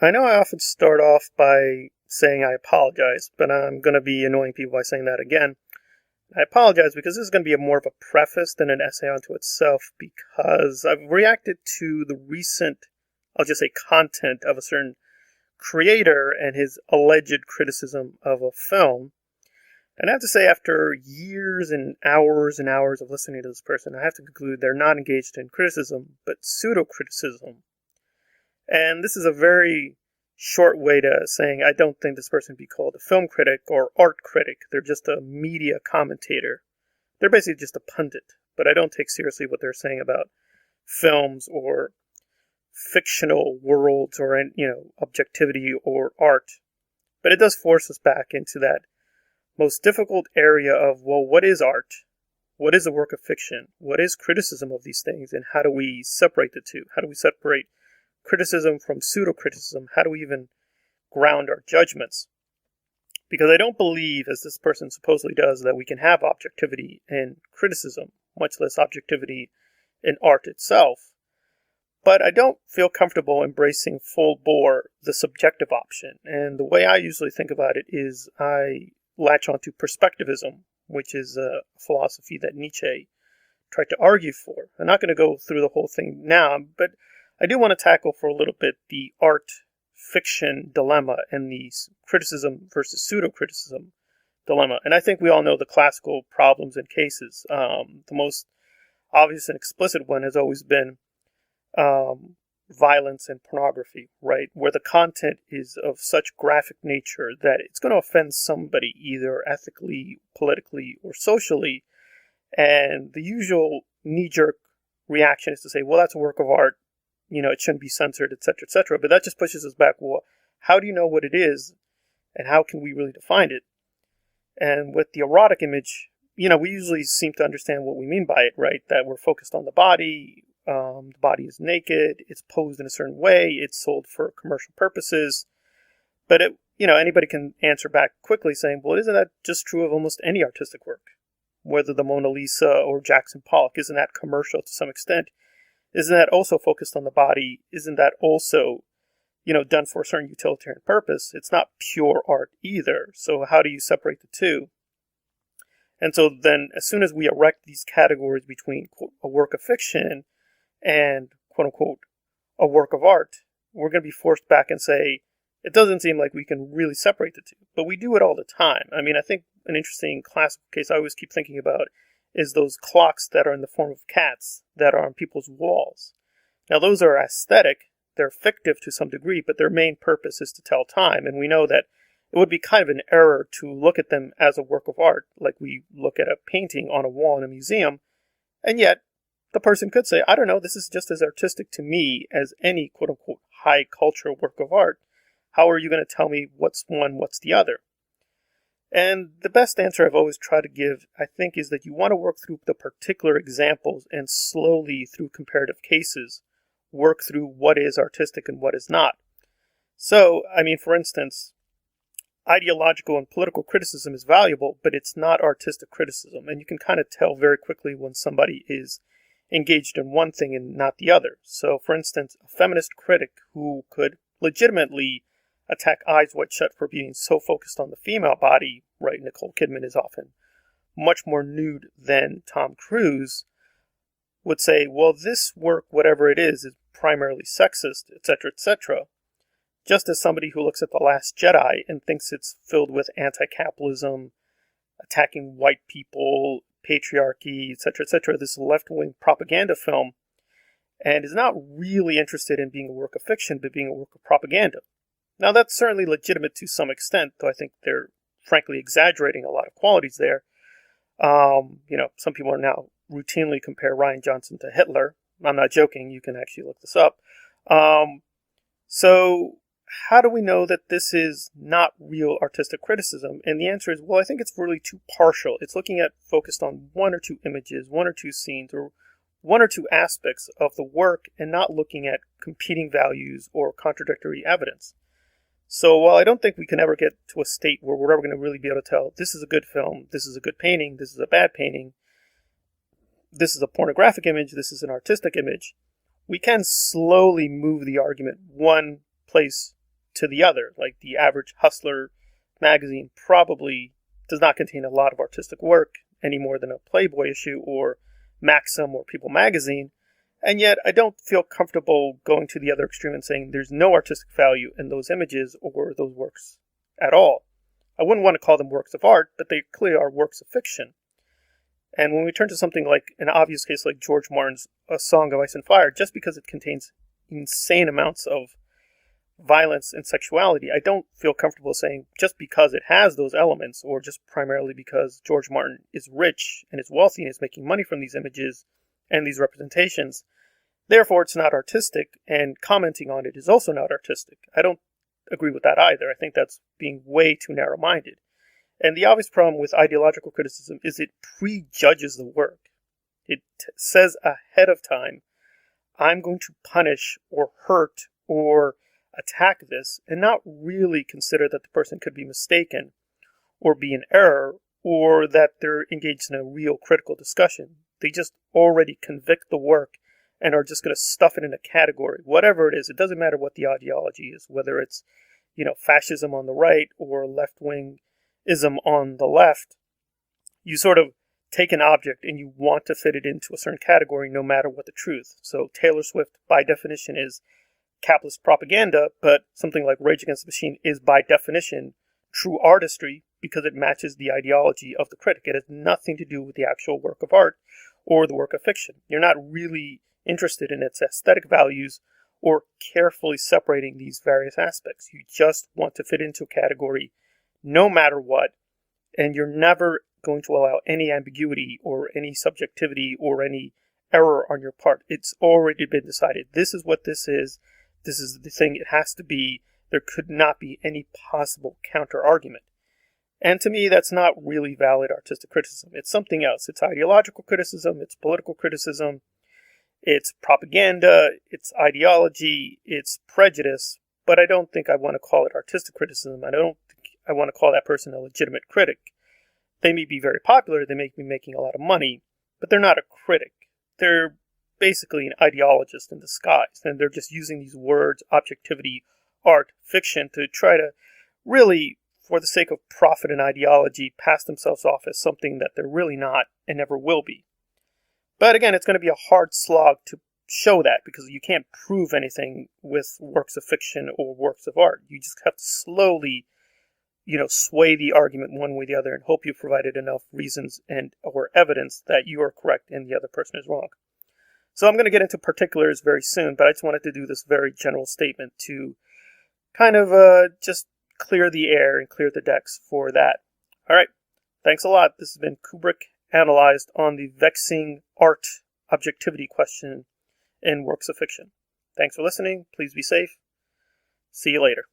I know I often start off by saying I apologize, but I'm going to be annoying people by saying that again. I apologize because this is going to be more of a preface than an essay unto itself, because I've reacted to the recent, I'll just say, content of a certain creator and his alleged criticism of a film. And I have to say, after years and hours of listening to this person, I have to conclude they're not engaged in criticism, but pseudo-criticism. And this is a very short way to saying I don't think this person be called a film critic or art critic. They're just a media commentator. They're basically just a pundit, but I don't take seriously what they're saying about films or fictional worlds or, objectivity or art. But it does force us back into that most difficult area of, well, what is art? What is a work of fiction? What is criticism of these things? And how do we separate the two? How do we separate criticism from pseudo-criticism? How do we even ground our judgments? Because I don't believe, as this person supposedly does, that we can have objectivity in criticism, much less objectivity in art itself. But I don't feel comfortable embracing full bore the subjective option. And the way I usually think about it is I latch onto perspectivism, which is a philosophy that Nietzsche tried to argue for. I'm not going to go through the whole thing now, but I do want to tackle for a little bit the art-fiction dilemma and the criticism versus pseudo-criticism dilemma. And I think we all know the classical problems and cases. The most obvious and explicit one has always been violence and pornography, right? Where the content is of such graphic nature that it's going to offend somebody either ethically, politically, or socially. And the usual knee-jerk reaction is to say, well, that's a work of art. It shouldn't be censored, etc., etc. But that just pushes us back. Well, how do you know what it is, and how can we really define it? And with the erotic image, we usually seem to understand what we mean by it, right? That we're focused on the body. The body is naked. It's posed in a certain way. It's sold for commercial purposes. But anybody can answer back quickly, saying, "Well, isn't that just true of almost any artistic work? Whether the Mona Lisa or Jackson Pollock, isn't that commercial to some extent? Isn't that also focused on the body? Isn't that also, done for a certain utilitarian purpose? It's not pure art either. So how do you separate the two?" And so then as soon as we erect these categories between, quote, a work of fiction and, quote unquote, a work of art, we're going to be forced back and say, it doesn't seem like we can really separate the two. But we do it all the time. I mean, I think an interesting classical case I always keep thinking about is those clocks that are in the form of cats that are on people's walls. Now, those are aesthetic. They're fictive to some degree, but their main purpose is to tell time. And we know that it would be kind of an error to look at them as a work of art, like we look at a painting on a wall in a museum. And yet, the person could say, I don't know, this is just as artistic to me as any quote-unquote high cultural work of art. How are you going to tell me what's one, what's the other? And the best answer I've always tried to give, I think, is that you want to work through the particular examples and slowly, through comparative cases, work through what is artistic and what is not. So, for instance, ideological and political criticism is valuable, but it's not artistic criticism. And you can kind of tell very quickly when somebody is engaged in one thing and not the other. So, for instance, a feminist critic who could legitimately attack Eyes Wide Shut for being so focused on the female body, right? Nicole Kidman is often much more nude than Tom Cruise, would say, well, this work, whatever it is primarily sexist, etc., etc. Just as somebody who looks at The Last Jedi and thinks it's filled with anti-capitalism, attacking white people, patriarchy, etc., this left-wing propaganda film, and is not really interested in being a work of fiction, but being a work of propaganda. Now, that's certainly legitimate to some extent, though I think they're frankly exaggerating a lot of qualities there. Some people are now routinely compare Rian Johnson to Hitler. I'm not joking. You can actually look this up. So how do we know that this is not real artistic criticism? And the answer is, well, I think it's really too partial. It's focused on one or two images, one or two scenes, or one or two aspects of the work and not looking at competing values or contradictory evidence. So while I don't think we can ever get to a state where we're ever going to really be able to tell this is a good film, this is a good painting, this is a bad painting, this is a pornographic image, this is an artistic image, we can slowly move the argument one place to the other. Like the average Hustler magazine probably does not contain a lot of artistic work any more than a Playboy issue or Maxim or People magazine. And yet I don't feel comfortable going to the other extreme and saying there's no artistic value in those images or those works at all. I wouldn't want to call them works of art, but they clearly are works of fiction. And when we turn to something like an obvious case like George Martin's A Song of Ice and Fire, just because it contains insane amounts of violence and sexuality, I don't feel comfortable saying just because it has those elements, or just primarily because George Martin is rich and is wealthy and is making money from these images and these representations, therefore it's not artistic, and commenting on it is also not artistic. I don't agree with that either. I think that's being way too narrow-minded. And the obvious problem with ideological criticism is it prejudges the work. It says ahead of time, I'm going to punish or hurt or attack this, and not really consider that the person could be mistaken or be in error, or that they're engaged in a real critical discussion. They just already convict the work and are just going to stuff it in a category. Whatever it is, it doesn't matter what the ideology is, whether it's, fascism on the right or left-wingism on the left. You sort of take an object and you want to fit it into a certain category no matter what the truth. So Taylor Swift, by definition, is capitalist propaganda, but something like Rage Against the Machine is, by definition, true artistry because it matches the ideology of the critic. It has nothing to do with the actual work of art or the work of fiction. You're not really interested in its aesthetic values or carefully separating these various aspects. You just want to fit into a category no matter what, and you're never going to allow any ambiguity or any subjectivity or any error on your part. It's already been decided. This is what this is. This is the thing it has to be. There could not be any possible counter-argument. And to me, that's not really valid artistic criticism. It's something else. It's ideological criticism. It's political criticism. It's propaganda. It's ideology. It's prejudice. But I don't think I want to call it artistic criticism. I don't think I want to call that person a legitimate critic. They may be very popular. They may be making a lot of money. But they're not a critic. They're basically an ideologist in disguise. And they're just using these words, objectivity, art, fiction, to try to really, for the sake of profit and ideology, pass themselves off as something that they're really not and never will be. But again, it's going to be a hard slog to show that because you can't prove anything with works of fiction or works of art. You just have to slowly, sway the argument one way or the other and hope you've provided enough reasons and or evidence that you are correct and the other person is wrong. So I'm going to get into particulars very soon, but I just wanted to do this very general statement to kind of just clear the air and clear the decks for that. All right. Thanks a lot. This has been Kubrick Analyzed on the vexing art objectivity question in works of fiction. Thanks for listening. Please be safe. See you later.